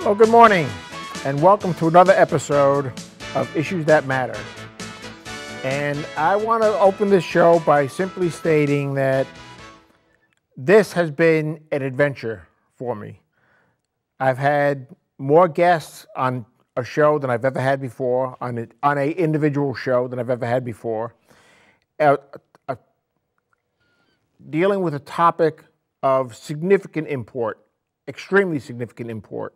Well, good morning, and welcome to another episode of Issues That Matter. And I want to open this show by simply stating that this has been an adventure for me. I've had more guests on a show than I've ever had before, on an individual show than I've ever had before, dealing with a topic of significant import, extremely significant import.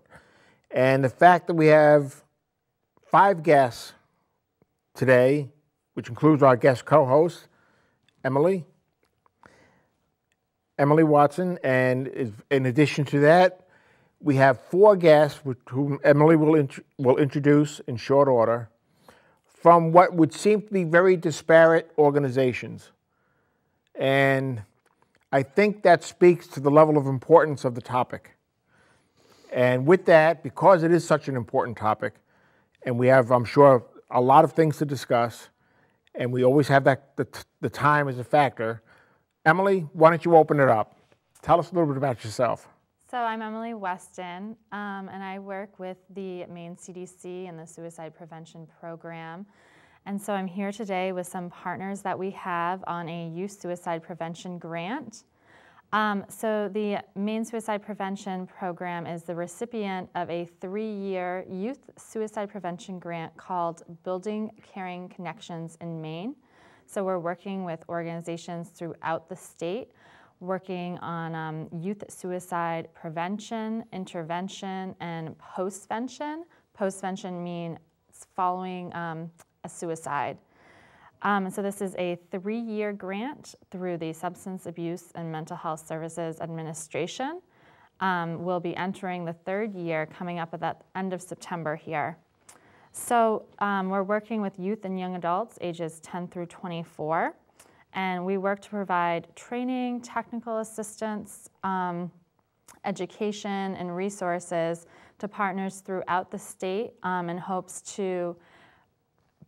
And the fact that we have 5 guests today, which includes our guest co-host, Emily Watson, and in addition to that, we have 4 guests whom Emily will introduce in short order from what would seem to be very disparate organizations. And I think that speaks to the level of importance of the topic. And with that, because it is such an important topic, and we have, I'm sure, a lot of things to discuss, and we always have the time as a factor, Emily, why don't you open it up? Tell us a little bit about yourself. So I'm Emily Weston, and I work with the Maine CDC and the Suicide Prevention Program. And so I'm here today with some partners that we have on a youth suicide prevention grant. So the Maine Suicide Prevention Program is the recipient of a 3-year youth suicide prevention grant called Building Caring Connections in Maine. So we're working with organizations throughout the state, working on youth suicide prevention, intervention, and postvention. Postvention means following a suicide. So this is a 3-year grant through the Substance Abuse and Mental Health Services Administration. We'll be entering the 3rd year coming up at the end of September here. So we're working with youth and young adults ages 10 through 24, and we work to provide training, technical assistance, education, and resources to partners throughout the state in hopes to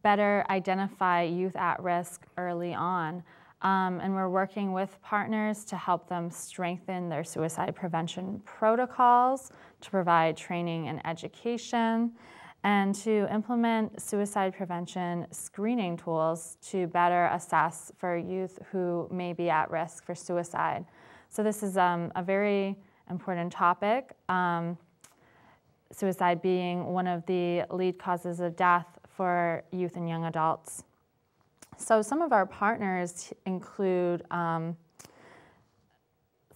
better identify youth at risk early on. And we're working with partners to help them strengthen their suicide prevention protocols, to provide training and education, and to implement suicide prevention screening tools to better assess for youth who may be at risk for suicide. So this is a very important topic, suicide being one of the lead causes of death for youth and young adults. So some of our partners include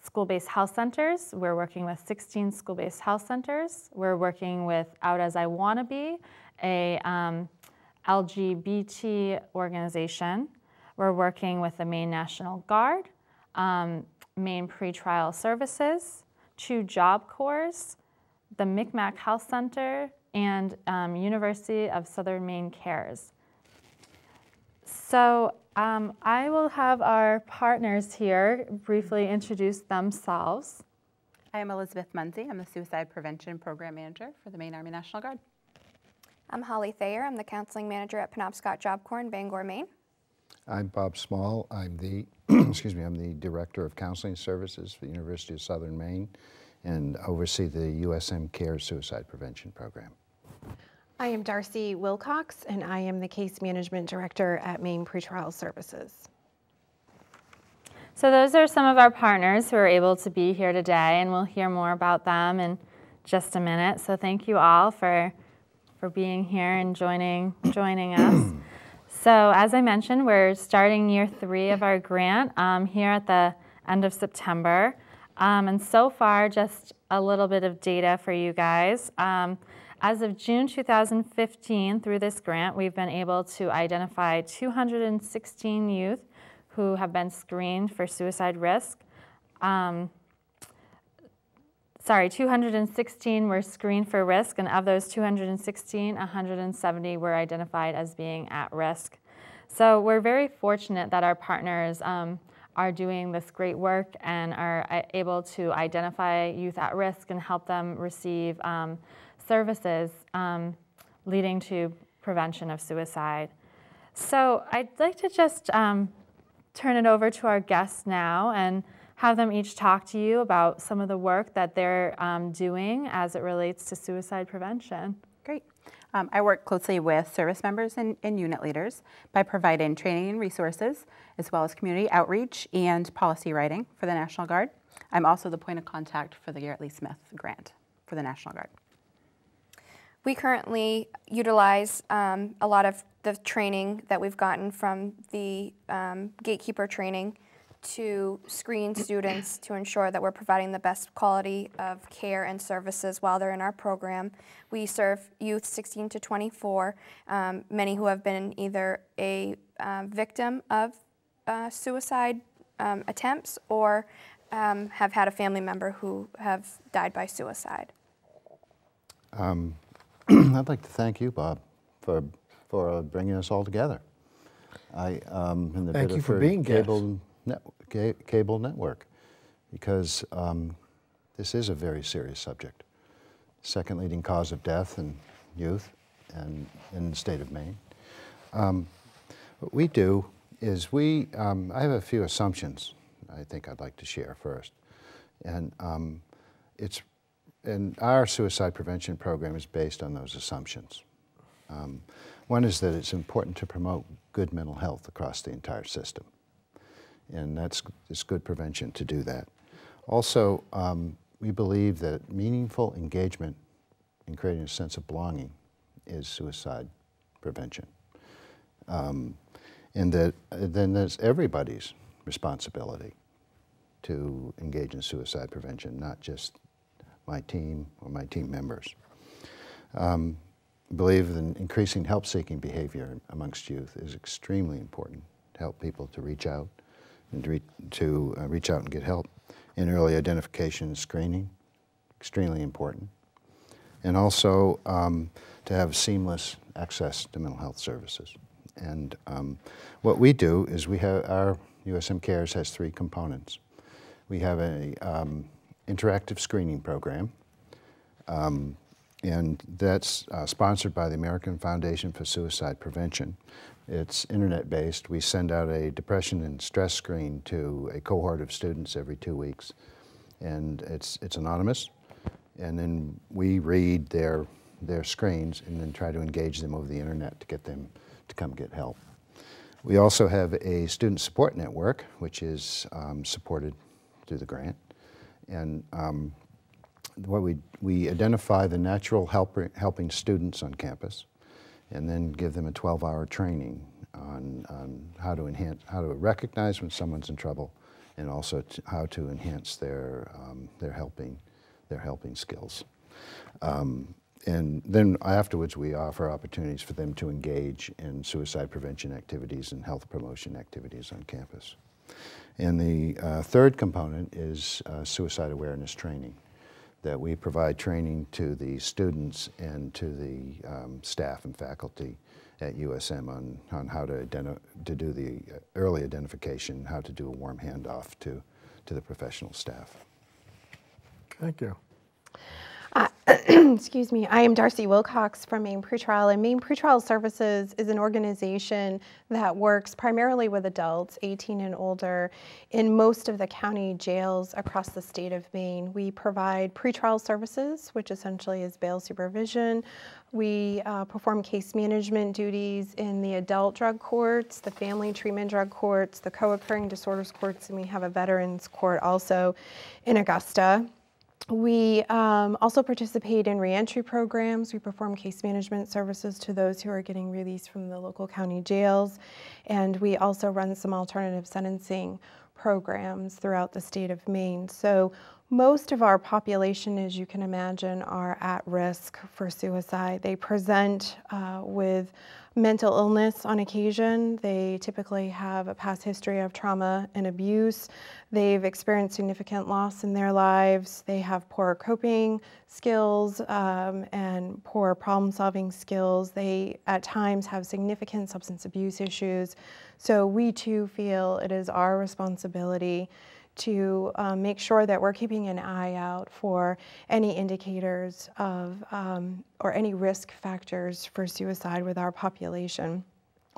school-based health centers. We're working with 16 school-based health centers. We're working with Out As I Wanna Be, a LGBT organization. We're working with the Maine National Guard, Maine Pretrial Services, 2 Job Corps, the Micmac Health Center, and University of Southern Maine Cares. So I will have our partners here briefly introduce themselves. I am Elizabeth Munsey. I'm the Suicide Prevention Program Manager for the Maine Army National Guard. I'm Holly Thayer. I'm the Counseling Manager at Penobscot Job Corps in Bangor, Maine. I'm Bob Small. I'm the I'm the Director of Counseling Services for the University of Southern Maine and oversee the USM Care Suicide Prevention Program. I am Darcy Wilcox, and I am the Case Management Director at Maine Pretrial Services. So those are some of our partners who are able to be here today, and we'll hear more about them in just a minute. So thank you all for being here and joining us. So as I mentioned, we're starting year 3 of our grant here at the end of September. And so far, just a little bit of data for you guys. As of June 2015, through this grant, we've been able to identify 216 youth who have been screened for suicide risk. 216 were screened for risk, and of those 216, 170 were identified as being at risk. So we're very fortunate that our partners are doing this great work and are able to identify youth at risk and help them receive services leading to prevention of suicide. So I'd like to just turn it over to our guests now and have them each talk to you about some of the work that they're doing as it relates to suicide prevention. Great. I work closely with service members and unit leaders by providing training and resources, as well as community outreach and policy writing for the National Guard. I'm also the point of contact for the Garrett Lee Smith grant for the National Guard. We currently utilize a lot of the training that we've gotten from the gatekeeper training to screen students to ensure that we're providing the best quality of care and services while they're in our program. We serve youth 16 to 24, many who have been either a victim of suicide attempts or have had a family member who have died by suicide. I'd like to thank you, Bob, for bringing us all together. I in the Thank you for being guest. Cable network, because this is a very serious subject. Second leading cause of death in youth and in the state of Maine. What we do is I have a few assumptions I think I'd like to share first. And our suicide prevention program is based on those assumptions. One is that it's important to promote good mental health across the entire system. And it's good prevention to do that. Also, we believe that meaningful engagement in creating a sense of belonging is suicide prevention. And that then there's everybody's responsibility to engage in suicide prevention, not just my team or my team members. I believe that increasing help-seeking behavior amongst youth is extremely important to help people to reach out and reach out and get help. In early identification and screening, extremely important. And also to have seamless access to mental health services. And what we do is our USM Cares has 3 components. We have a interactive screening program, and that's sponsored by the American Foundation for Suicide Prevention. It's internet-based. We send out a depression and stress screen to a cohort of students every 2 weeks, and it's anonymous. And then we read their screens and then try to engage them over the internet to get them to come get help. We also have a student support network, which is supported through the grant. And what we identify the natural helping students on campus, and then give them a 12-hour training on how to recognize when someone's in trouble, and also how to enhance their helping skills. And then afterwards, we offer opportunities for them to engage in suicide prevention activities and health promotion activities on campus. And the third component is suicide awareness training, that we provide training to the students and to the staff and faculty at USM on how to do the early identification, how to do a warm handoff to the professional staff. Thank you. Excuse me, I am Darcy Wilcox from Maine Pretrial, and Maine Pretrial Services is an organization that works primarily with adults 18 and older in most of the county jails across the state of Maine. We provide pretrial services, which essentially is bail supervision. We perform case management duties in the adult drug courts, the family treatment drug courts, the co-occurring disorders courts, and we have a veterans court also in Augusta. We also participate in reentry programs. We perform case management services to those who are getting released from the local county jails. And we also run some alternative sentencing programs throughout the state of Maine. So most of our population, as you can imagine, are at risk for suicide. They present with mental illness on occasion. They typically have a past history of trauma and abuse. They've experienced significant loss in their lives. They have poor coping skills and poor problem-solving skills. They, at times, have significant substance abuse issues. So we, too, feel it is our responsibility to make sure that we're keeping an eye out for any indicators of or any risk factors for suicide with our population.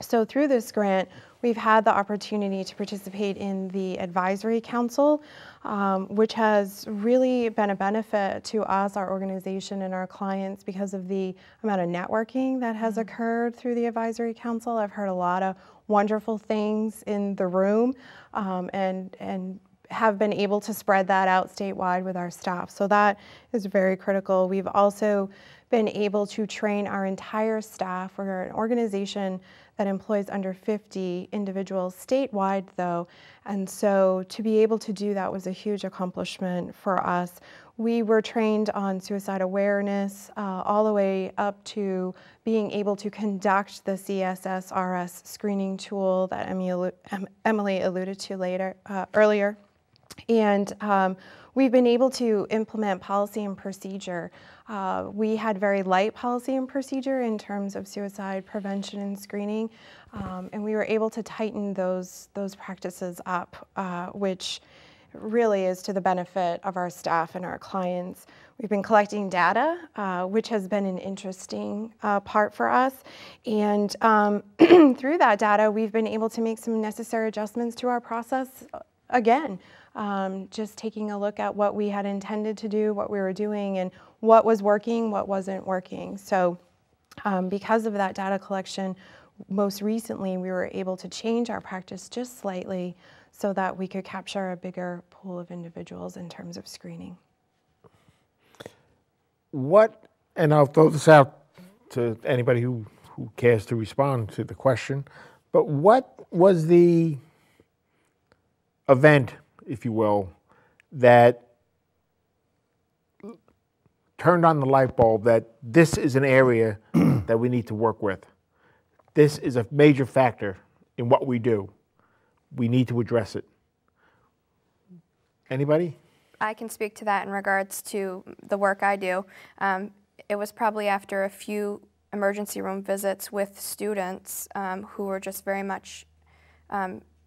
So through this grant, we've had the opportunity to participate in the Advisory Council, which has really been a benefit to us, our organization, and our clients because of the amount of networking that has occurred through the Advisory Council. I've heard a lot of wonderful things in the room, and have been able to spread that out statewide with our staff. So that is very critical. We've also been able to train our entire staff. We're an organization that employs under 50 individuals statewide, though, and so to be able to do that was a huge accomplishment for us. We were trained on suicide awareness all the way up to being able to conduct the CSSRS screening tool that Emily alluded to earlier. And we've been able to implement policy and procedure. We had very light policy and procedure in terms of suicide prevention and screening, and we were able to tighten those practices up, which really is to the benefit of our staff and our clients. We've been collecting data, which has been an interesting part for us, and through that data, we've been able to make some necessary adjustments to our process again. Just taking a look at what we had intended to do, what we were doing, and what was working, what wasn't working. So because of that data collection, most recently we were able to change our practice just slightly so that we could capture a bigger pool of individuals in terms of screening. What, and I'll throw this out to anybody who cares to respond to the question, but what was the event, if you will, that turned on the light bulb that this is an area that we need to work with? This is a major factor in what we do. We need to address it. Anybody? I can speak to that in regards to the work I do. It was probably after a few emergency room visits with students who were just very much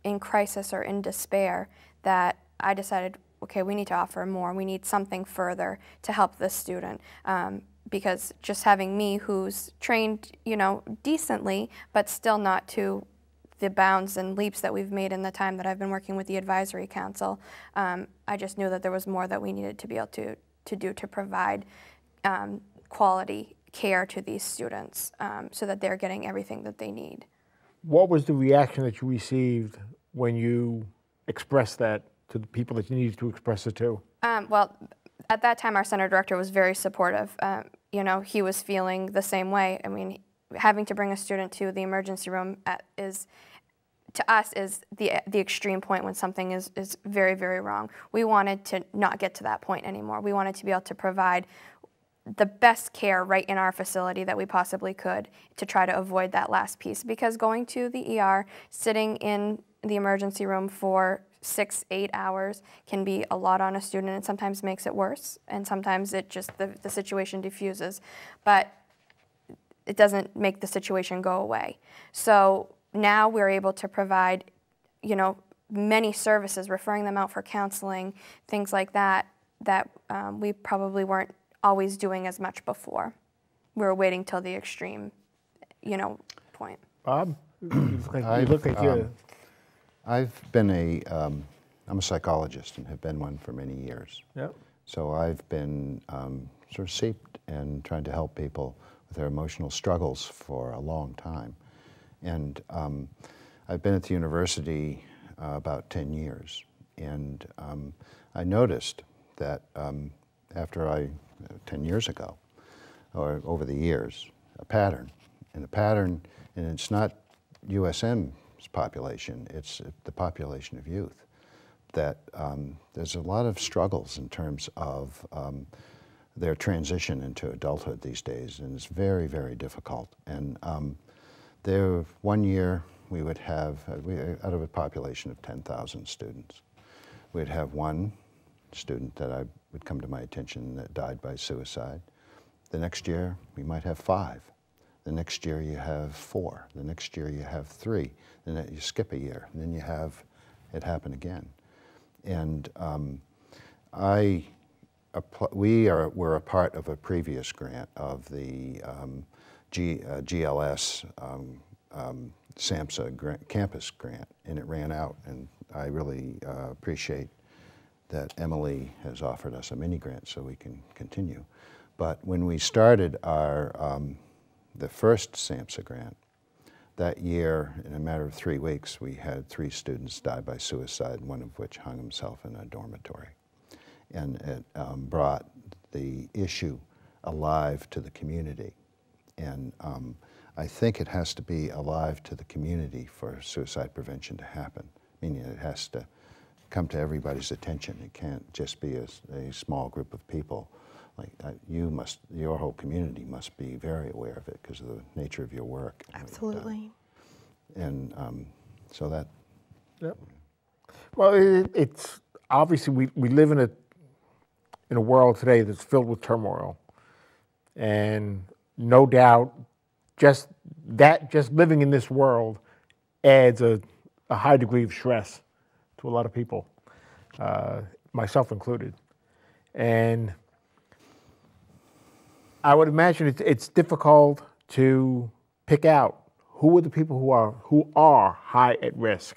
in crisis or in despair that I decided, okay, we need to offer more. We need something further to help this student. Because just having me who's trained, decently, but still not to the bounds and leaps that we've made in the time that I've been working with the Advisory Council, I just knew that there was more that we needed to be able to do to provide quality care to these students so that they're getting everything that they need. What was the reaction that you received when you expressed that to the people that you needed to express it to? Well, at that time, our center director was very supportive. He was feeling the same way. I mean, having to bring a student to the emergency room is the extreme point when something is very, very wrong. We wanted to not get to that point anymore. We wanted to be able to provide the best care right in our facility that we possibly could to try to avoid that last piece. Because going to the ER, sitting in the emergency room for 6-8 hours can be a lot on a student and sometimes makes it worse, and sometimes it just the situation diffuses, but it doesn't make the situation go away. So now we're able to provide, many services, referring them out for counseling, things like that, that we probably weren't always doing as much before. We were waiting till the extreme, point. Bob, you look like you're... I've been I'm a psychologist and have been one for many years. Yep. So I've been sort of seeped in trying to help people with their emotional struggles for a long time. And I've been at the university about 10 years. And I noticed that after 10 years ago, or over the years, a pattern, and it's not USM's population, it's the population of youth, that there's a lot of struggles in terms of their transition into adulthood these days, and it's very, very difficult. And there, one year we would have, out of a population of 10,000 students, we'd have one student that would come to my attention that died by suicide. The next year we might have 5. The next year you have 4. The next year you have 3. Then you skip a year, and then you have it happen again. And we're a part of a previous grant of the GLS SAMHSA campus grant, and it ran out, and I really appreciate that Emily has offered us a mini grant so we can continue. But when we started our the first SAMHSA grant, that year, in a matter of 3 weeks, we had 3 students die by suicide, one of which hung himself in a dormitory. And it brought the issue alive to the community. And I think it has to be alive to the community for suicide prevention to happen, meaning it has to come to everybody's attention. It can't just be a small group of people. Like your whole community must be very aware of it because of the nature of your work. Absolutely. And so that. Yep. Well, it's obviously we live in a world today that's filled with turmoil, and no doubt, just living in this world adds a high degree of stress to a lot of people, myself included, and I would imagine it's difficult to pick out who are the people who are high at risk.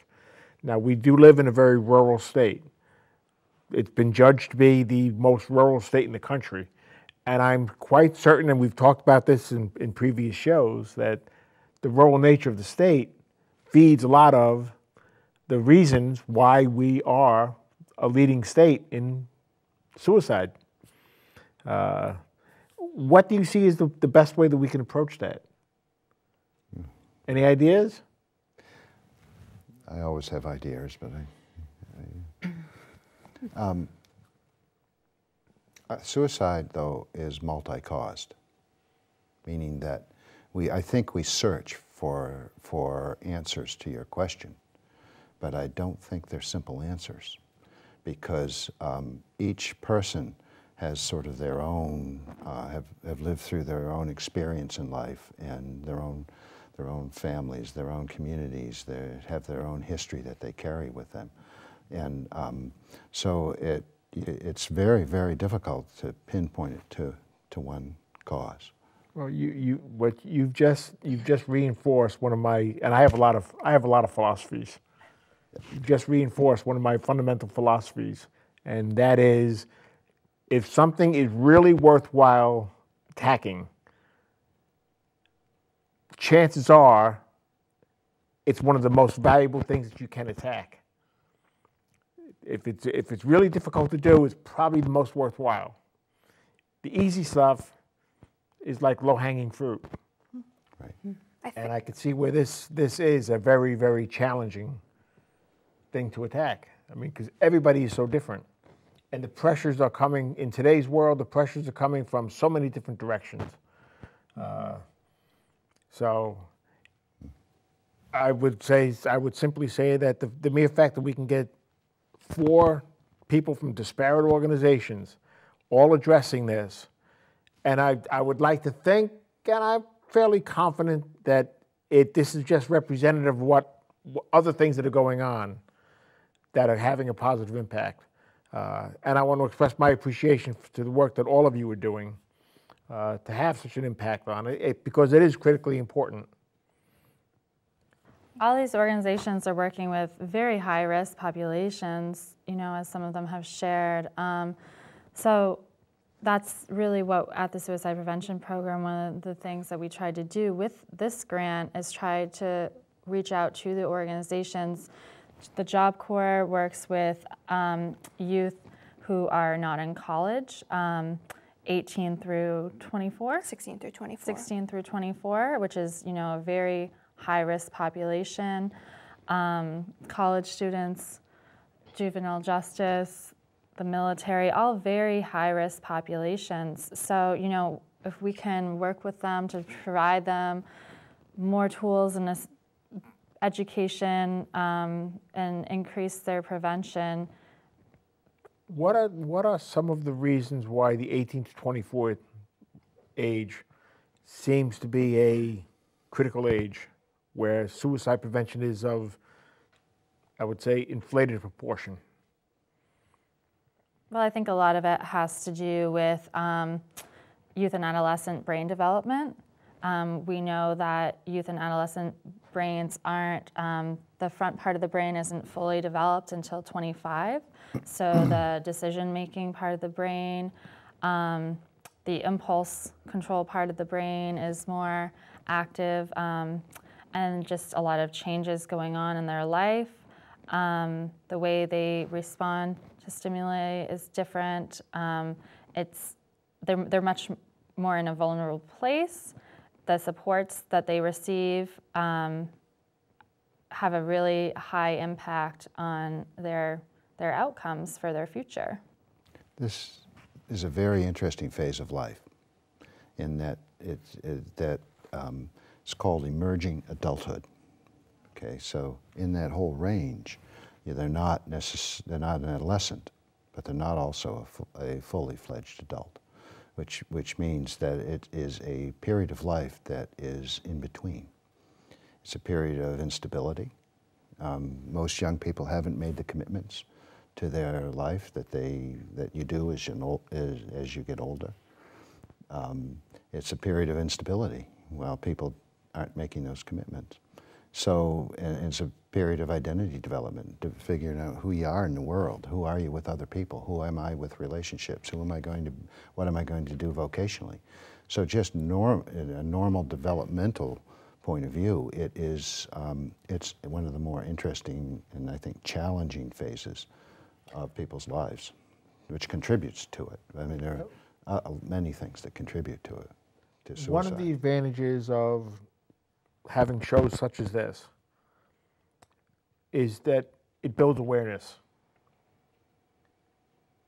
Now, we do live in a very rural state. It's been judged to be the most rural state in the country. And I'm quite certain, and we've talked about this in previous shows, that the rural nature of the state feeds a lot of the reasons why we are a leading state in suicide. What do you see as the best way that we can approach that? Any ideas? I always have ideas, but suicide, though, is multi-caused, meaning that I think we search for answers to your question, but I don't think they're simple answers, because each person has sort of their own, have lived through their own experience in life and their own families, their own communities. They have their own history that they carry with them. And so it's very, very difficult to pinpoint it to one cause. Well, you've just reinforced one of my, and I have a lot of philosophies. You've just reinforced one of my fundamental philosophies, and that is, if something is really worthwhile attacking, chances are it's one of the most valuable things that you can attack. If it's really difficult to do, it's probably the most worthwhile. The easy stuff is like low-hanging fruit. Right. And I can see where this is a very, very challenging thing to attack. I mean, because everybody is so different. And the pressures are coming, in today's world, the pressures are coming from so many different directions. So I would simply say that the mere fact that we can get 4 people from disparate organizations all addressing this, and I would like to think, and I'm fairly confident that this is just representative of what other things that are going on that are having a positive impact. And I want to express my appreciation to the work that all of you are doing to have such an impact on it, because it is critically important. All these organizations are working with very high-risk populations, as some of them have shared. So that's really what, at the Suicide Prevention Program, one of the things that we tried to do with this grant is try to reach out to the organizations. The Job Corps works with youth who are not in college, 18 through 24? 16 through 24. 16 through 24, which is, a very high-risk population. College students, juvenile justice, the military, all very high-risk populations. So, if we can work with them to provide them more tools and education and increase their prevention. What are some of the reasons why the 18 to 24 age seems to be a critical age where suicide prevention is of, I would say, inflated proportion? Well, I think a lot of it has to do with youth and adolescent brain development. We know that youth and adolescent brains aren't, the front part of the brain isn't fully developed until 25. So the decision-making part of the brain, the impulse control part of the brain is more active, and just a lot of changes going on in their life. The way they respond to stimuli is different. They're much more in a vulnerable place. The supports that they receive have a really high impact on their outcomes for their future. This is a very interesting phase of life in that it's called emerging adulthood. Okay, so in that whole range, they're not an adolescent, but they're not also a fully fledged adult, which means that it is a period of life that is in between. It's a period of instability. Most young people haven't made the commitments to their life that you do as you get older. It's a period of instability while people aren't making those commitments. So it's a period of identity development, to figuring out who you are in the world. Who are you with other people? Who am I with relationships? What am I going to do vocationally? So just in a normal developmental point of view, it's one of the more interesting and I think challenging phases of people's lives, which contributes to it. I mean, there are many things that contribute to it, to suicide. One of the advantages of having shows such as this is that it builds awareness.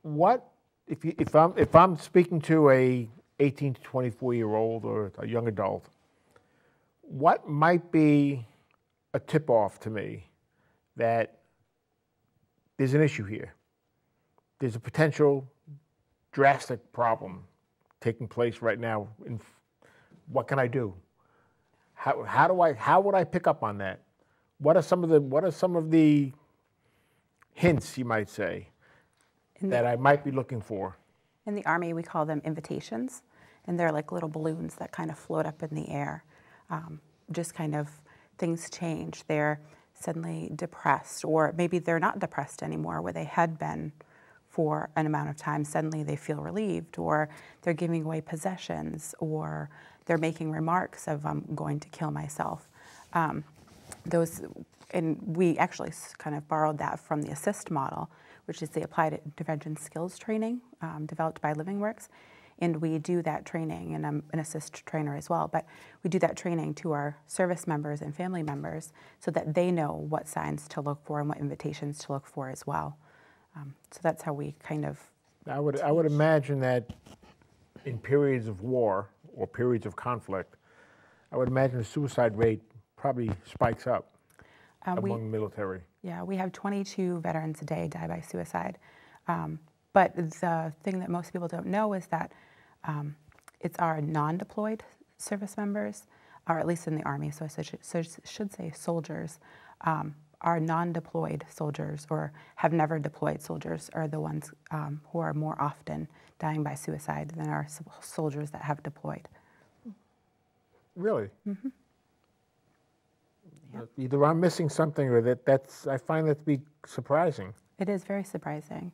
What if I'm speaking to a 18 to 24-year-old or a young adult, what might be a tip-off to me that there's an issue here? There's a potential drastic problem taking place right now. What can I do? How would I pick up on that? What are some of the hints, you might say, that I might be looking for? In the Army, we call them invitations, and they're like little balloons that kind of float up in the air. Just kind of things change. They're suddenly depressed, or maybe they're not depressed anymore where they had been for an amount of time. Suddenly they feel relieved, or they're giving away possessions, or they're making remarks of, I'm going to kill myself. And we actually kind of borrowed that from the ASSIST model, which is the Applied Intervention Skills Training developed by LivingWorks. And we do that training, and I'm an ASSIST trainer as well, but we do that training to our service members and family members so that they know what signs to look for and what invitations to look for as well. So that's how we kind of I would imagine that in periods of war or periods of conflict, I would imagine the suicide rate probably spikes up among the military. Yeah, we have 22 veterans a day die by suicide. But the thing that most people don't know is that it's our non-deployed service members, or at least in the Army, so I should say soldiers. Our non-deployed soldiers, or have never deployed soldiers, are the ones who are more often dying by suicide than our soldiers that have deployed. Really? Mm-hmm. Yep. Either I'm missing something, or I find that to be surprising. It is very surprising.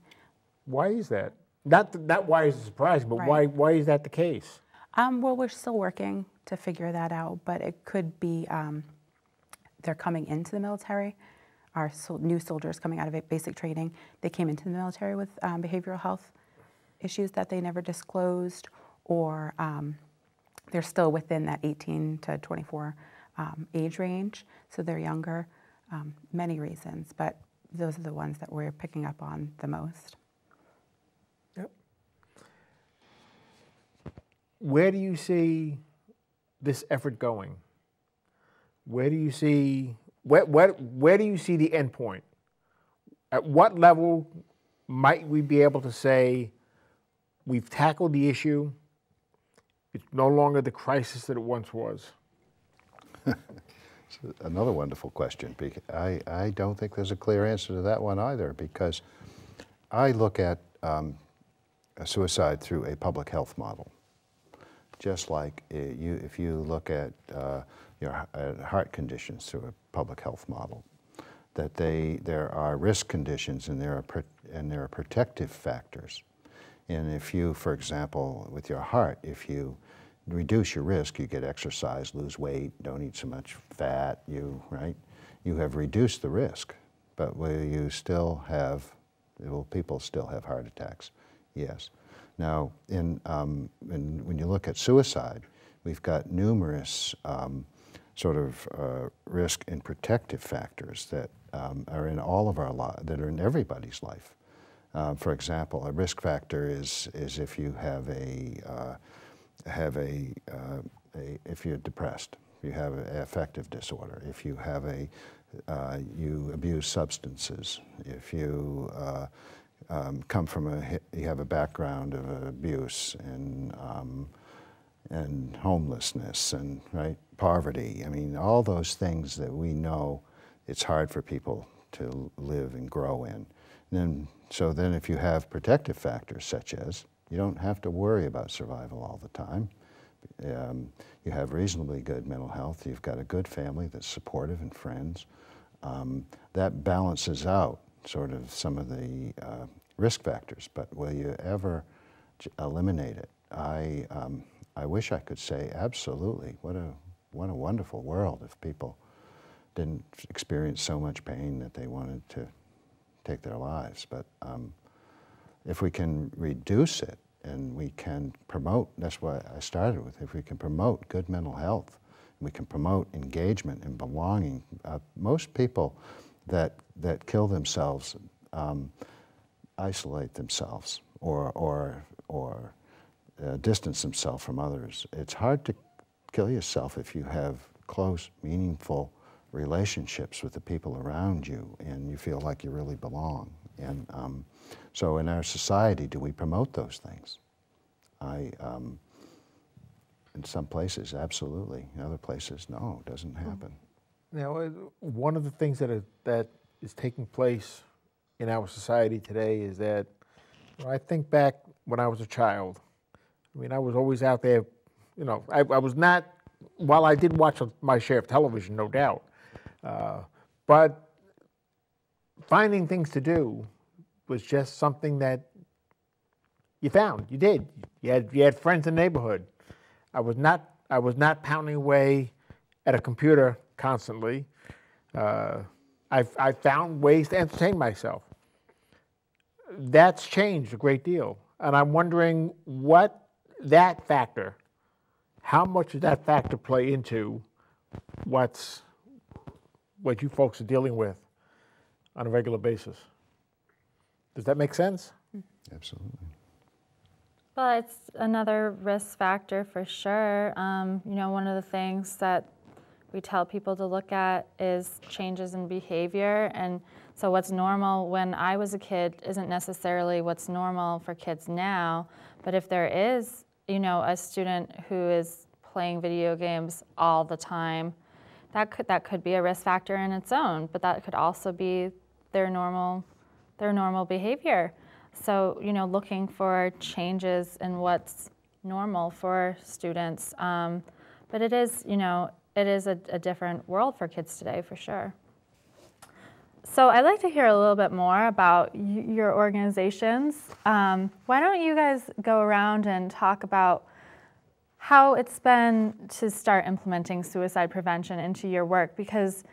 Why is that? Not why is it surprising, but Right. why is that the case? Well, we're still working to figure that out, but it could be they're coming into the military. Our new soldiers coming out of basic training, they came into the military with behavioral health issues that they never disclosed, or they're still within that 18 to 24 age range, so they're younger. Many reasons, but those are the ones that we're picking up on the most. Yep. Where do you see this effort going? Where do you see where do you see the end point? At what level might we be able to say we've tackled the issue? It's no longer the crisis that it once was. Another wonderful question. I don't think there's a clear answer to that one either, because I look at suicide through a public health model. just like if you look at your heart conditions through a public health model, that there are risk conditions and there are protective factors. And if you, for example, with your heart, if you reduce your risk, you get exercise, lose weight, don't eat so much fat, you have reduced the risk. But will you still have, will people still have heart attacks? Yes. Now, when you look at suicide, we've got numerous sort of risk and protective factors that are in all of our lives, that are in everybody's life. For example, a risk factor is if you have if you're depressed, if you have an affective disorder, if you have you abuse substances, if you come from you have a background of abuse and homelessness and poverty. I mean, all those things that we know it's hard for people to live and grow in. So then if you have protective factors such as you don't have to worry about survival all the time, you have reasonably good mental health, you've got a good family that's supportive and friends, that balances out sort of some of the risk factors. But will you ever eliminate it? I wish I could say absolutely. What a wonderful world if people didn't experience so much pain that they wanted to take their lives. But if we can reduce it and we can promote, that's what I started with, if we can promote good mental health, we can promote engagement and belonging. Most people that kill themselves isolate themselves or distance themselves from others. It's hard to kill yourself if you have close, meaningful relationships with the people around you and you feel like you really belong. And so in our society, do we promote those things? In some places, absolutely. In other places, no, it doesn't happen. Now, one of the things that is taking place in our society today is that when I think back when I was a child, I mean, I was always out there, I was not, while I did watch my share of television, no doubt, but finding things to do was just something that you found, you did. You had friends in the neighborhood. I was not pounding away at a computer constantly. I found ways to entertain myself. That's changed a great deal. And I'm wondering how much does that factor play into what you folks are dealing with on a regular basis? Does that make sense? Absolutely. Well, it's another risk factor for sure. One of the things that we tell people to look at is changes in behavior. And so what's normal when I was a kid isn't necessarily what's normal for kids now. But if there is, a student who is playing video games all the time, that could be a risk factor in its own, but that could also be their normal behavior. So, looking for changes in what's normal for students. But it is, it is a different world for kids today, for sure. So I'd like to hear a little bit more about your organizations. Why don't you guys go around and talk about how it's been to start implementing suicide prevention into your work? Because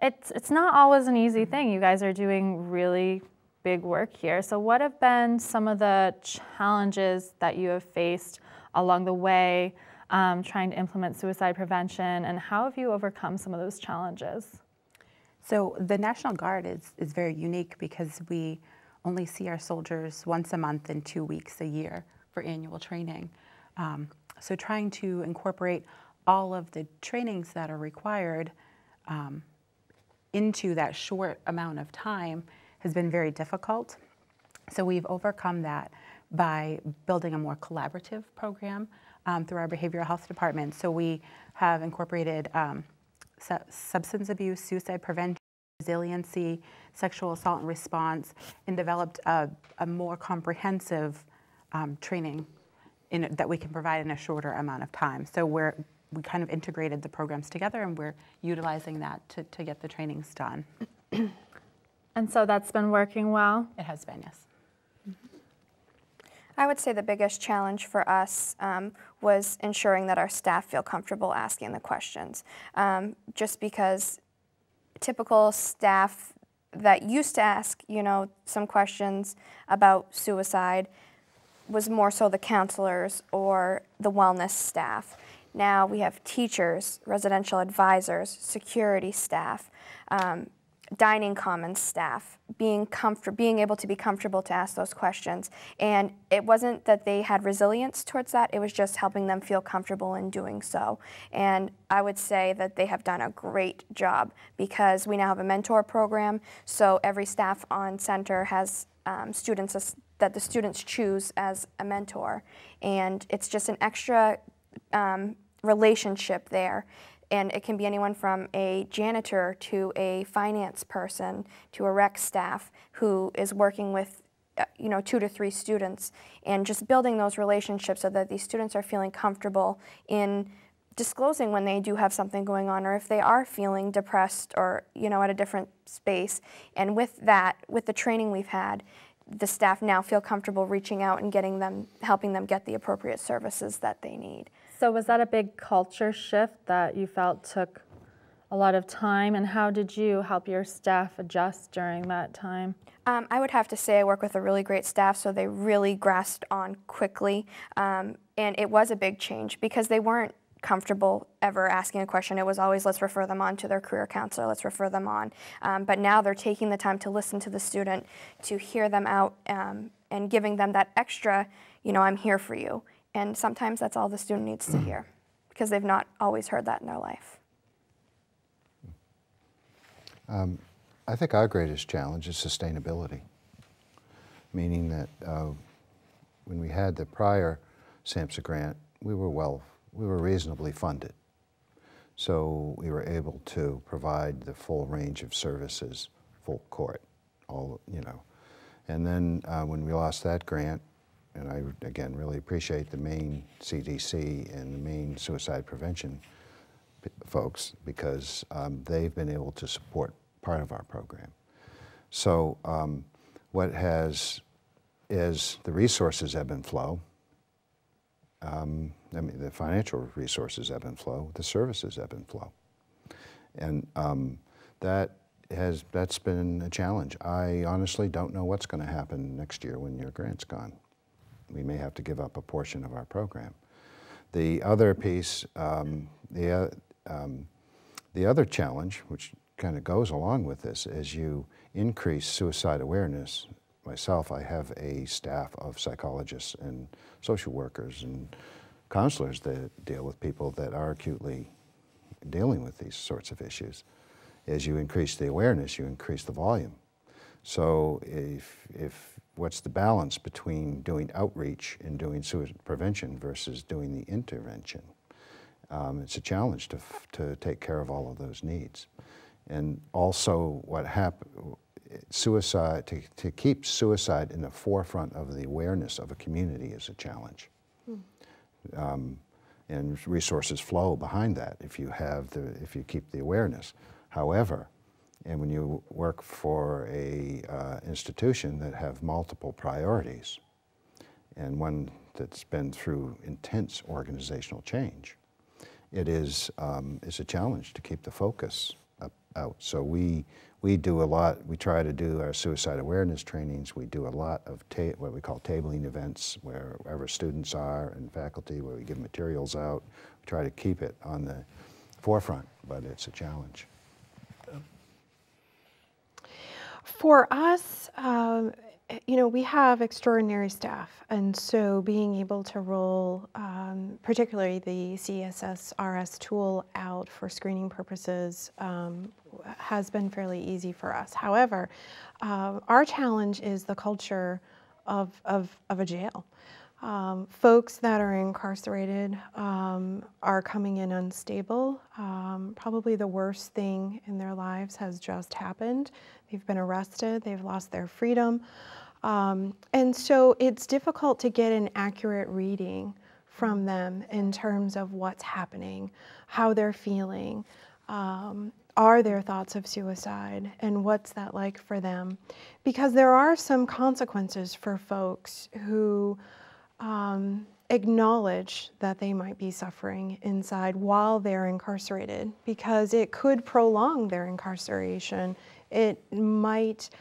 it's not always an easy thing. You guys are doing really big work here. So what have been some of the challenges that you have faced along the way trying to implement suicide prevention, and how have you overcome some of those challenges? So the National Guard is very unique because we only see our soldiers once a month and 2 weeks a year for annual training. So trying to incorporate all of the trainings that are required into that short amount of time has been very difficult. So we've overcome that by building a more collaborative program through our behavioral health department. So we have incorporated substance abuse, suicide prevention, resiliency, sexual assault and response, and developed a more comprehensive training that we can provide in a shorter amount of time. So we kind of integrated the programs together, and we're utilizing that to get the trainings done. And so that's been working well? It has been, yes. I would say the biggest challenge for us was ensuring that our staff feel comfortable asking the questions. Just because typical staff that used to ask, some questions about suicide was more so the counselors or the wellness staff. Now we have teachers, residential advisors, security staff, dining commons staff, being able to be comfortable to ask those questions. And it wasn't that they had resilience towards that, it was just helping them feel comfortable in doing so. And I would say that they have done a great job, because we now have a mentor program, so every staff on center has students that the students choose as a mentor. And it's just an extra relationship there. And it can be anyone from a janitor to a finance person to a rec staff who is working with 2 to 3 students, and just building those relationships so that these students are feeling comfortable in disclosing when they do have something going on, or if they are feeling depressed or at a different space. And with that, with the training we've had, the staff now feel comfortable reaching out and helping them get the appropriate services that they need. So was that a big culture shift that you felt took a lot of time, and how did you help your staff adjust during that time? I would have to say I work with a really great staff, so they really grasped on quickly, and it was a big change because they weren't comfortable ever asking a question. It was always, let's refer them on to their career counselor, let's refer them on. But now they're taking the time to listen to the student, to hear them out, and giving them that extra, I'm here for you. And sometimes that's all the student needs to hear, because they've not always heard that in their life. I think our greatest challenge is sustainability, meaning that when we had the prior SAMHSA grant, we were reasonably funded. So we were able to provide the full range of services, full court, And then when we lost that grant, and I, again, really appreciate the Maine CDC and the Maine suicide prevention folks, because they've been able to support part of our program. So is the resources ebb and flow. The financial resources ebb and flow, the services ebb and flow. And that's been a challenge. I honestly don't know what's going to happen next year when your grant's gone. We may have to give up a portion of our program. The other piece, the other challenge, which kind of goes along with this, as you increase suicide awareness. Myself, I have a staff of psychologists and social workers and counselors that deal with people that are acutely dealing with these sorts of issues. As you increase the awareness, you increase the volume. So if what's the balance between doing outreach and doing suicide prevention versus doing the intervention? It's a challenge to take care of all of those needs. And also what happened, suicide, to keep suicide in the forefront of the awareness of a community is a challenge. And resources flow behind that if you keep the awareness. However, and when you work for a institution that have multiple priorities, and one that's been through intense organizational change, it's a challenge to keep the focus out. So we do a lot. We try to do our suicide awareness trainings. We do a lot of what we call tabling events, wherever students are and faculty, where we give materials out. We try to keep it on the forefront, but it's a challenge. For us, we have extraordinary staff, and so being able to roll particularly the CSSRS tool out for screening purposes has been fairly easy for us. However, our challenge is the culture of a jail. Folks that are incarcerated are coming in unstable. Probably the worst thing in their lives has just happened. They've been arrested, they've lost their freedom. And so it's difficult to get an accurate reading from them in terms of what's happening, how they're feeling. Are there thoughts of suicide, and what's that like for them? Because there are some consequences for folks who acknowledge that they might be suffering inside while they're incarcerated, because it could prolong their incarceration. It might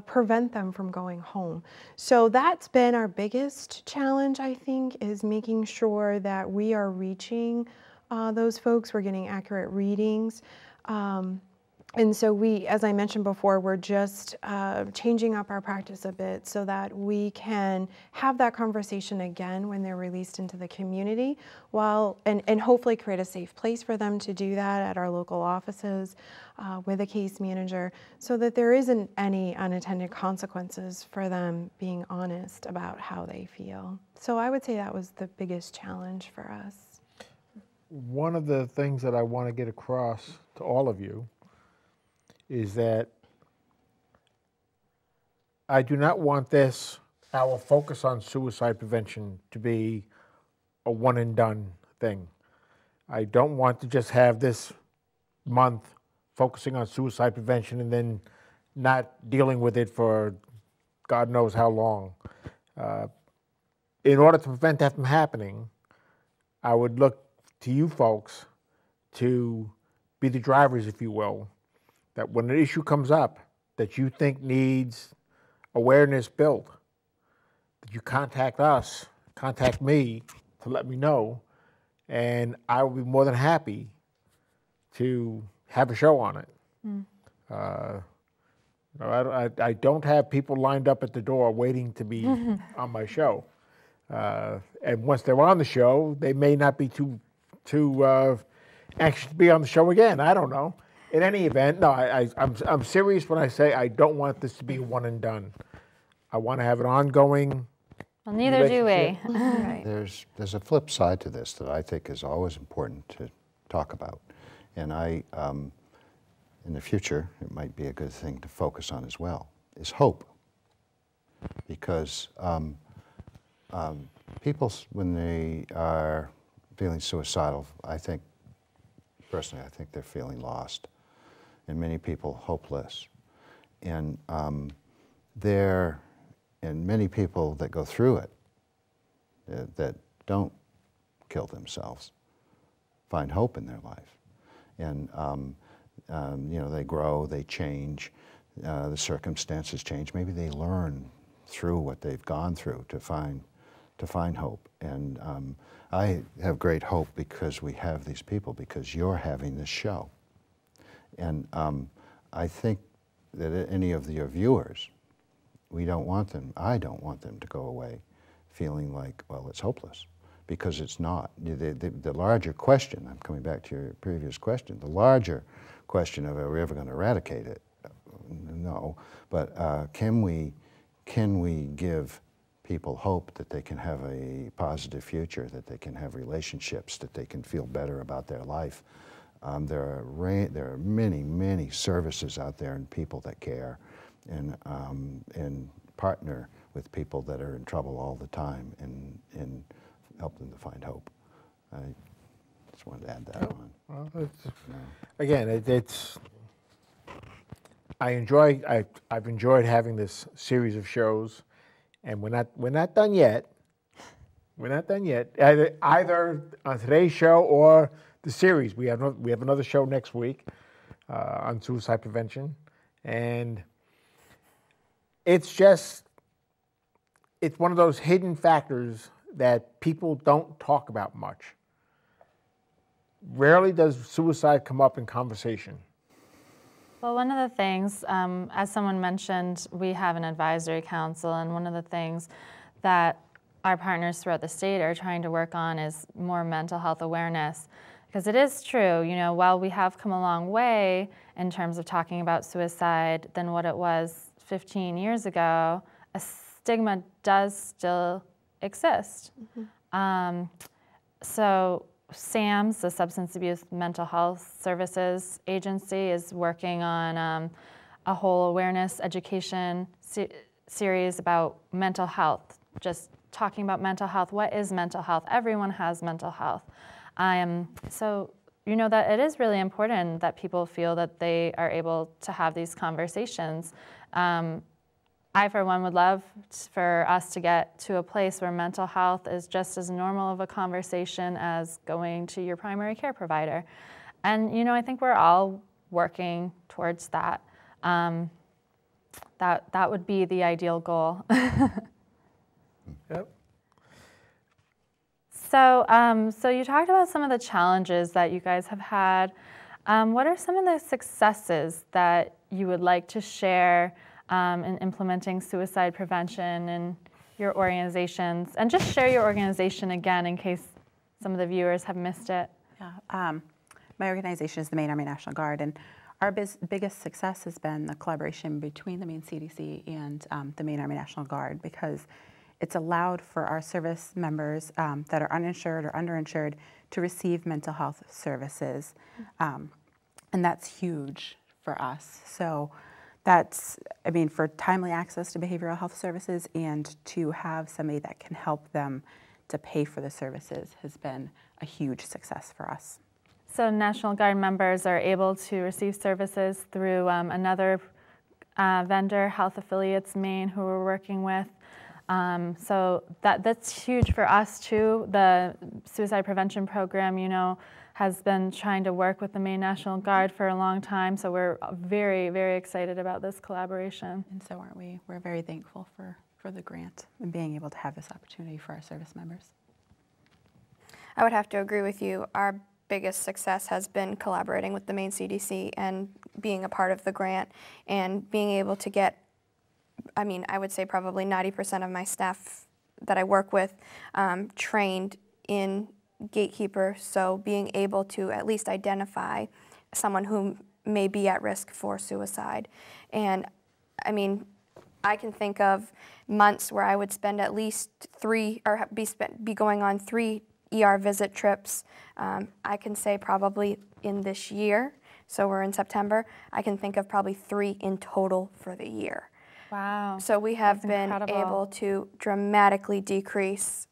prevent them from going home. So that's been our biggest challenge, I think, is making sure that we are reaching those folks, we're getting accurate readings. And so we, as I mentioned before, we're just changing up our practice a bit so that we can have that conversation again when they're released into the community, and hopefully create a safe place for them to do that at our local offices with a case manager, so that there isn't any unintended consequences for them being honest about how they feel. So I would say that was the biggest challenge for us. One of the things that I want to get across to all of you is that I do not want our focus on suicide prevention to be a one and done thing. I don't want to just have this month focusing on suicide prevention and then not dealing with it for God knows how long. In order to prevent that from happening, I would look to you folks to be the drivers, if you will, that when an issue comes up that you think needs awareness built, that you contact us, contact me to let me know, and I will be more than happy to have a show on it. I don't have people lined up at the door waiting to be on my show. And once they're on the show, they may not be too anxious to be on the show again. I don't know. In any event, no, I'm serious when I say I don't want this to be one and done. I want to have an ongoing. Well, neither do we. Right. There's a flip side to this that I think is always important to talk about, and in the future, it might be a good thing to focus on as well, is hope. Because people, when they are feeling suicidal, personally, I think they're feeling lost, and many people hopeless. And many people that go through it, that don't kill themselves, find hope in their life. And they grow, they change, the circumstances change. Maybe they learn through what they've gone through to find hope. And I have great hope because we have these people, because you're having this show. And I think that any of your viewers, I don't want them to go away feeling like, well, it's hopeless, because it's not. The larger question, I'm coming back to your previous question, the larger question of, are we ever going to eradicate it? No, but can we give people hope that they can have a positive future, that they can have relationships, that they can feel better about their life? There are many, many services out there and people that care and partner with people that are in trouble all the time and help them to find hope. I just wanted to add that on. Well, again, I've enjoyed having this series of shows, and we're not done yet. We're not done yet. Either on today's show or the series. We have another show next week on suicide prevention, and it's one of those hidden factors that people don't talk about much. Rarely does suicide come up in conversation. Well, one of the things, as someone mentioned, we have an advisory council, and one of the things that our partners throughout the state are trying to work on is more mental health awareness. Because it is true, while we have come a long way in terms of talking about suicide than what it was 15 years ago, a stigma does still exist. Mm-hmm. So SAMS, the Substance Abuse Mental Health Services Agency, is working on a whole awareness education series about mental health, just talking about mental health. What is mental health? Everyone has mental health. So you know that it is really important that people feel that they are able to have these conversations. I, for one, would love for us to get to a place where mental health is just as normal of a conversation as going to your primary care provider. And, you know, I think we're all working towards that. That would be the ideal goal. Yep. So you talked about some of the challenges that you guys have had. What are some of the successes that you would like to share in implementing suicide prevention in your organizations? And just share your organization again in case some of the viewers have missed it. Yeah, my organization is the Maine Army National Guard, and our biggest success has been the collaboration between the Maine CDC and the Maine Army National Guard, because it's allowed for our service members that are uninsured or underinsured to receive mental health services. And that's huge for us. So that's, I mean, for timely access to behavioral health services and to have somebody that can help them to pay for the services has been a huge success for us. So National Guard members are able to receive services through another vendor, Health Affiliates Maine, who we're working with. So that's huge for us too. The suicide prevention program, you know, has been trying to work with the Maine National Guard for a long time. So we're very, very excited about this collaboration. And so aren't we? We're very thankful for the grant and being able to have this opportunity for our service members. I would have to agree with you. Our biggest success has been collaborating with the Maine CDC and being a part of the grant and being able to get, I mean, I would say probably 90% of my staff that I work with trained in Gatekeeper, so being able to at least identify someone who may be at risk for suicide. And I mean, I can think of months where I would spend at least 3 or be going on 3 ER visit trips. I can say probably in this year, so we're in September, I can think of probably 3 in total for the year. Wow. So we have That's been incredible. able to dramatically decrease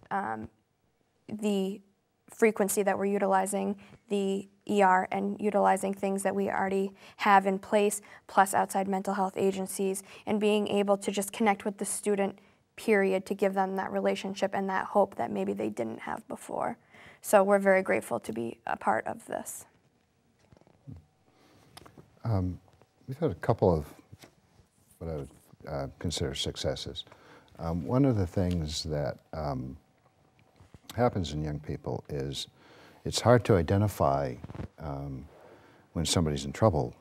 the frequency that we're utilizing the ER and utilizing things that we already have in place, plus outside mental health agencies, and being able to just connect with the student, period, to give them that relationship and that hope that maybe they didn't have before. So we're very grateful to be a part of this. We've had a couple of what I would consider successes. One of the things that happens in young people is it's hard to identify when somebody's in trouble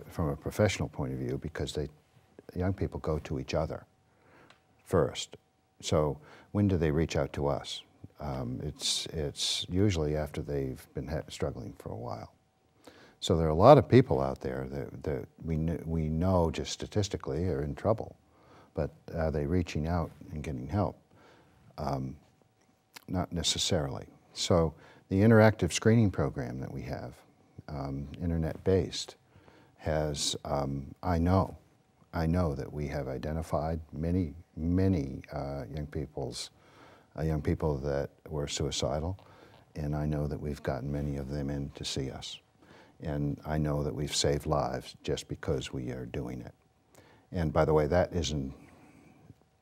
from a professional point of view, because young people go to each other first. So when do they reach out to us? It's usually after they've been struggling for a while. So there are a lot of people out there that we know just statistically are in trouble, but are they reaching out and getting help? Not necessarily. So the interactive screening program that we have, internet-based, has, I know that we have identified many young people that were suicidal, and I know that we've gotten many of them in to see us. And I know that we've saved lives just because we are doing it. And by the way, that isn't,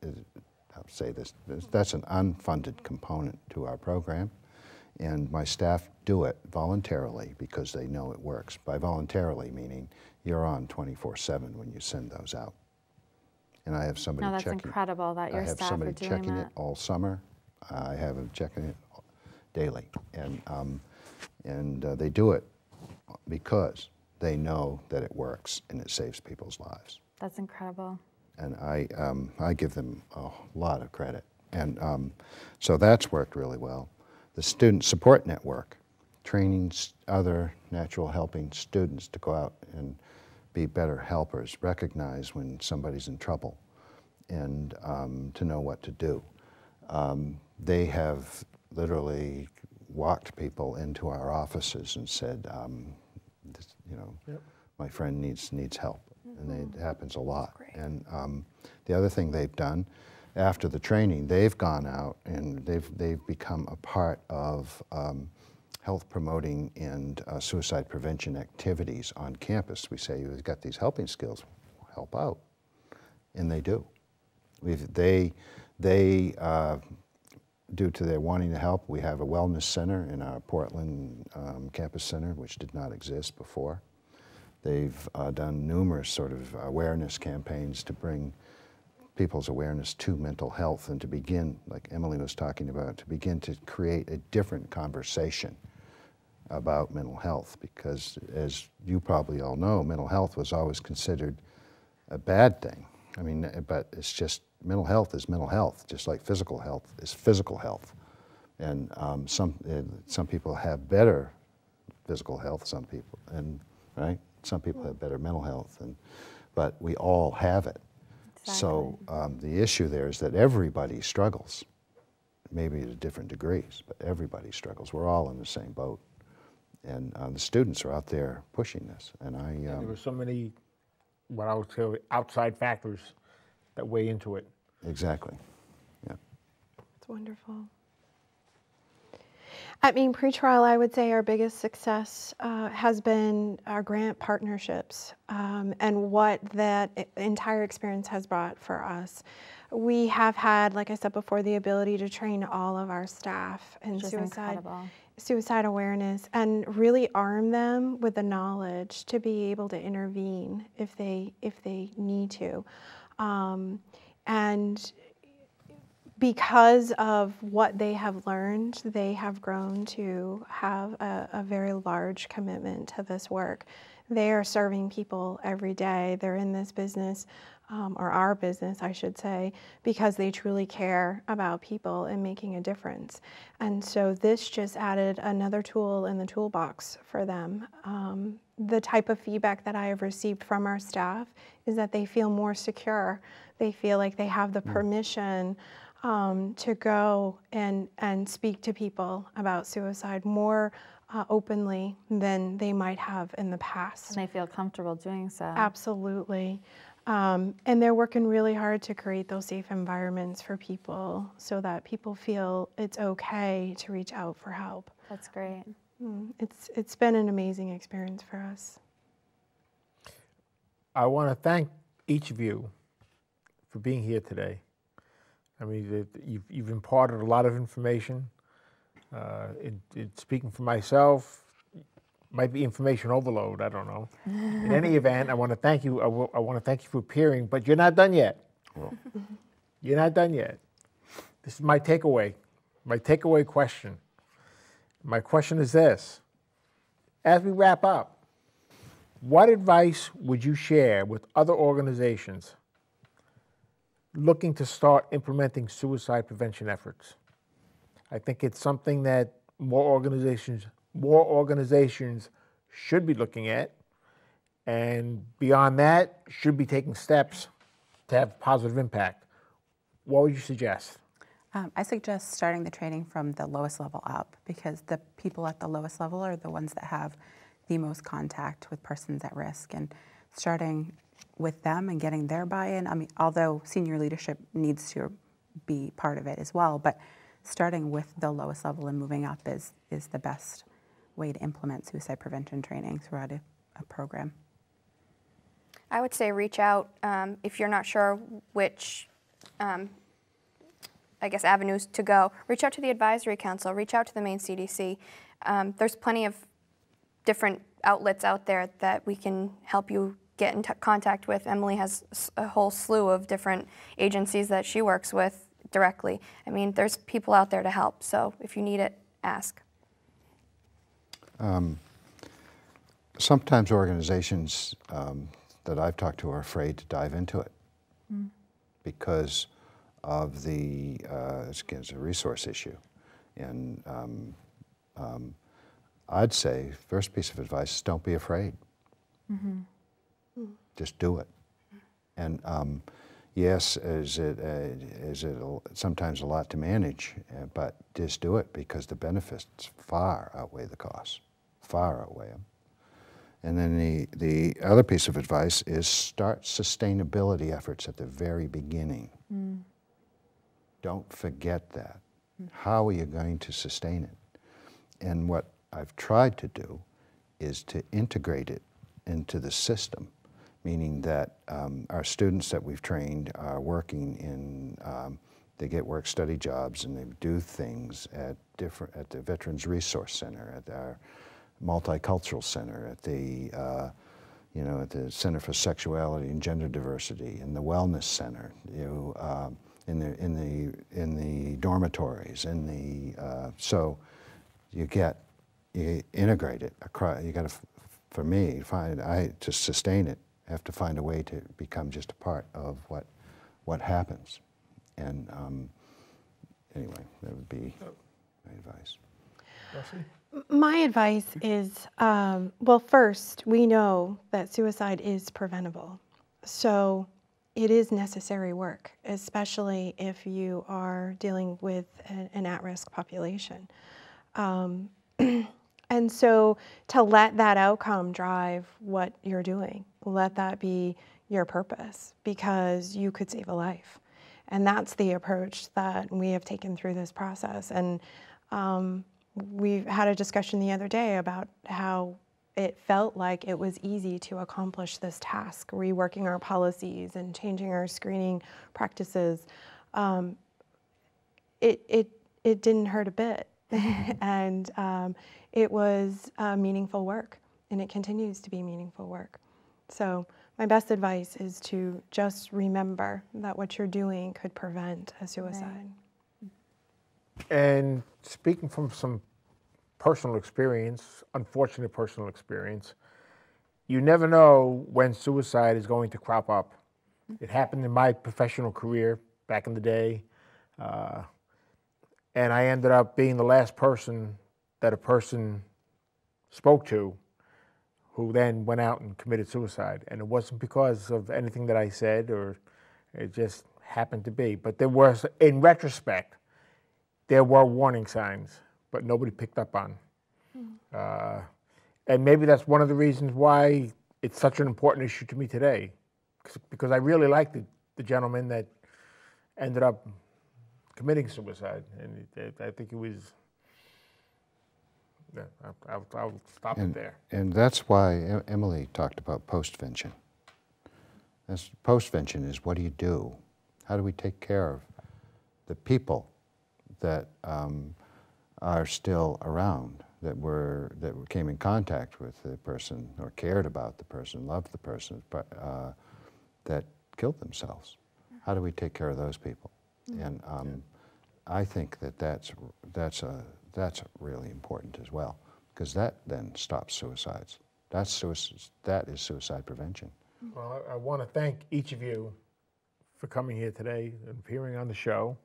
I'll say this, that's an unfunded component to our program. And my staff do it voluntarily because they know it works. By voluntarily, meaning you're on 24/7 when you send those out. And I have somebody No, that's checking. incredible that your I have staff somebody are doing checking it that. all summer. I have them checking it daily. And they do it because they know that it works and it saves people's lives. That's incredible. And I give them a lot of credit. And so that's worked really well. The Student Support Network, training other natural helping students to go out and be better helpers, recognize when somebody's in trouble, and to know what to do. They have literally walked people into our offices and said, my friend needs help. And it happens a lot. Great. And the other thing they've done after the training, they've gone out and they've become a part of health promoting and suicide prevention activities on campus. We say, you've got these helping skills, help out. And they do. Due to their wanting to help, we have a wellness center in our Portland campus center, which did not exist before. They've done numerous sort of awareness campaigns to bring people's awareness to mental health and to begin, like Emily was talking about, to begin to create a different conversation about mental health, because as you probably all know, mental health was always considered a bad thing. I mean, but it's just, mental health is mental health, just like physical health is physical health. And some people have better physical health, some people, and right? Some people have better mental health, but we all have it. Exactly. So the issue there is that everybody struggles, maybe at different degrees, but everybody struggles. We're all in the same boat. And the students are out there pushing this. And there were so many, what I would say, outside factors that weigh into it. Exactly, yeah. It's wonderful. At Maine Pretrial, I would say our biggest success has been our grant partnerships and what that entire experience has brought for us. We have had, like I said before, the ability to train all of our staff in suicide awareness and really arm them with the knowledge to be able to intervene if they need to. And because of what they have learned, they have grown to have a very large commitment to this work. They are serving people every day. They're in this business, or our business, I should say, because they truly care about people and making a difference. And so this just added another tool in the toolbox for them. The type of feedback that I have received from our staff is that they feel more secure. They feel like they have the permission to go and speak to people about suicide more openly than they might have in the past. And they feel comfortable doing so. Absolutely. And they're working really hard to create those safe environments for people so that people feel it's okay to reach out for help. That's great. It's been an amazing experience for us. I want to thank each of you for being here today. I mean, you've imparted a lot of information. Speaking for myself, might be information overload, I don't know. In any event, I want to thank you. I want to thank you for appearing, but you're not done yet. Well, you're not done yet. This is my takeaway question. My question is this. As we wrap up, what advice would you share with other organizations looking to start implementing suicide prevention efforts? I think it's something that more organizations should be looking at, and beyond that, should be taking steps to have positive impact. What would you suggest? I suggest starting the training from the lowest level up, because the people at the lowest level are the ones that have the most contact with persons at risk, and starting with them and getting their buy-in. I mean, although senior leadership needs to be part of it as well, but starting with the lowest level and moving up is the best way to implement suicide prevention training throughout a program. I would say reach out if you're not sure which avenues to go. Reach out to the advisory council, reach out to the Maine CDC. There's plenty of different outlets out there that we can help you get in contact with. Emily has a whole slew of different agencies that she works with directly. I mean, there's people out there to help, so if you need it, ask. Sometimes organizations that I've talked to are afraid to dive into it because of it's a resource issue. And I'd say, first piece of advice is don't be afraid. Just do it. And yes, is it sometimes a lot to manage, but just do it because the benefits far outweigh the costs, far outweigh them. And then the other piece of advice is start sustainability efforts at the very beginning. Don't forget that. How are you going to sustain it? And what I've tried to do is to integrate it into the system, meaning that our students that we've trained are working in, they get work-study jobs and they do things at the Veterans Resource Center, at our Multicultural Center, at the at the Center for Sexuality and Gender Diversity, in the Wellness Center, in the dormitories, so you integrate it across. You got to, for me, to sustain it, have to find a way to become just a part of what happens. And anyway, that would be my advice. Darcy? My advice is, well, first, we know that suicide is preventable. So it is necessary work, especially if you are dealing with an at-risk population. And so to let that outcome drive what you're doing, let that be your purpose, because you could save a life. And that's the approach that we have taken through this process. And we had a discussion the other day about how it felt like it was easy to accomplish this task, reworking our policies and changing our screening practices. It didn't hurt a bit. And it was meaningful work, and it continues to be meaningful work. So my best advice is to just remember that what you're doing could prevent a suicide. And speaking from some personal experience, unfortunate personal experience, you never know when suicide is going to crop up. It happened in my professional career back in the day, and I ended up being the last person that a person spoke to who then went out and committed suicide. And it wasn't because of anything that I said, or it just happened to be. But there was, in retrospect, there were warning signs, but nobody picked up on. And maybe that's one of the reasons why it's such an important issue to me today, because I really liked the gentleman that ended up committing suicide, and I think it was, yeah, I'll stop it there. And that's why Emily talked about postvention. Postvention is, what do you do? How do we take care of the people that are still around, that came in contact with the person, or cared about the person, loved the person, but that killed themselves? How do we take care of those people? And I think that's really important as well, because that then stops suicides. That is suicide prevention. Well, I want to thank each of you for coming here today and appearing on the show.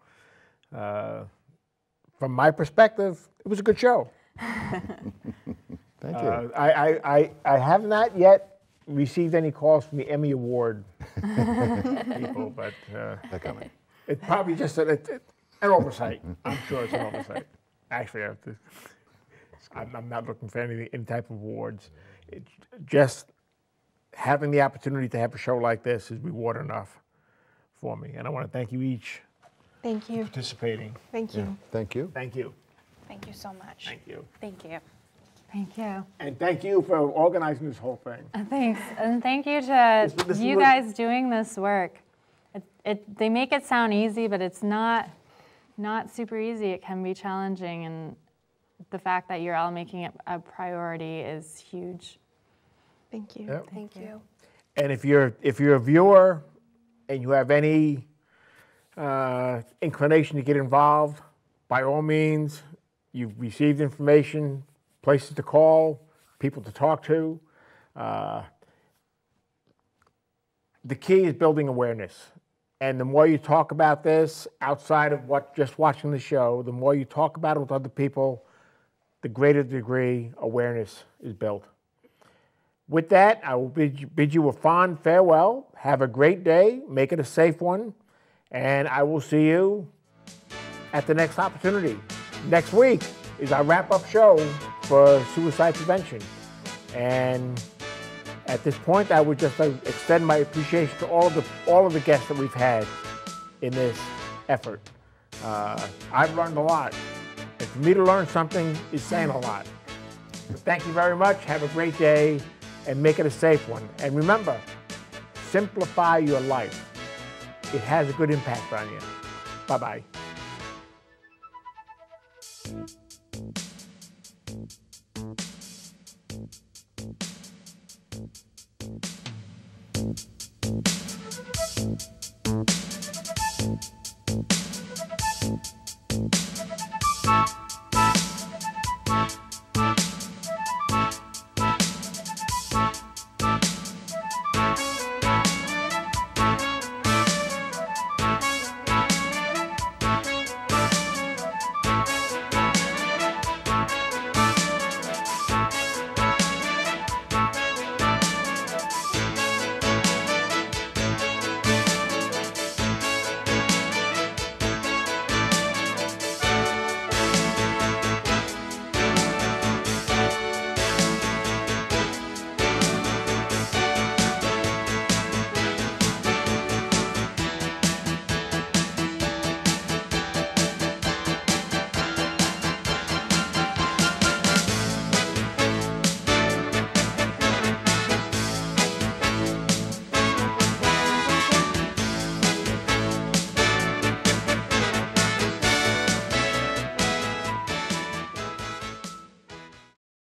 From my perspective, it was a good show. Thank you. I have not yet received any calls from the Emmy Award people, but They're coming. it's probably just an oversight. I'm sure it's an oversight. Actually, I'm not looking for any type of awards. It's just having the opportunity to have a show like this is reward enough for me. And I want to thank you each Thank you. for participating. Thank you. Yeah. Thank you. Thank you. Thank you so much. Thank you. Thank you. Thank you. And thank you for organizing this whole thing. Thanks, and thank you to This you was- guys doing this work. They make it sound easy, but it's not super easy. It can be challenging, and the fact that you're all making it a priority is huge. Thank you. Yep. Thank you. And if you're a viewer and you have any inclination to get involved, by all means, you've received information, places to call, people to talk to. The key is building awareness. And the more you talk about this outside of just watching the show, the more you talk about it with other people, the greater degree awareness is built. With that, I will bid you a fond farewell. Have a great day. Make it a safe one. And I will see you at the next opportunity. Next week is our wrap-up show for suicide prevention. And at this point, I would just extend my appreciation to all of the guests that we've had in this effort. I've learned a lot. And for me to learn something is saying a lot. So thank you very much. Have a great day and make it a safe one. And remember, simplify your life. It has a good impact on you. Bye-bye.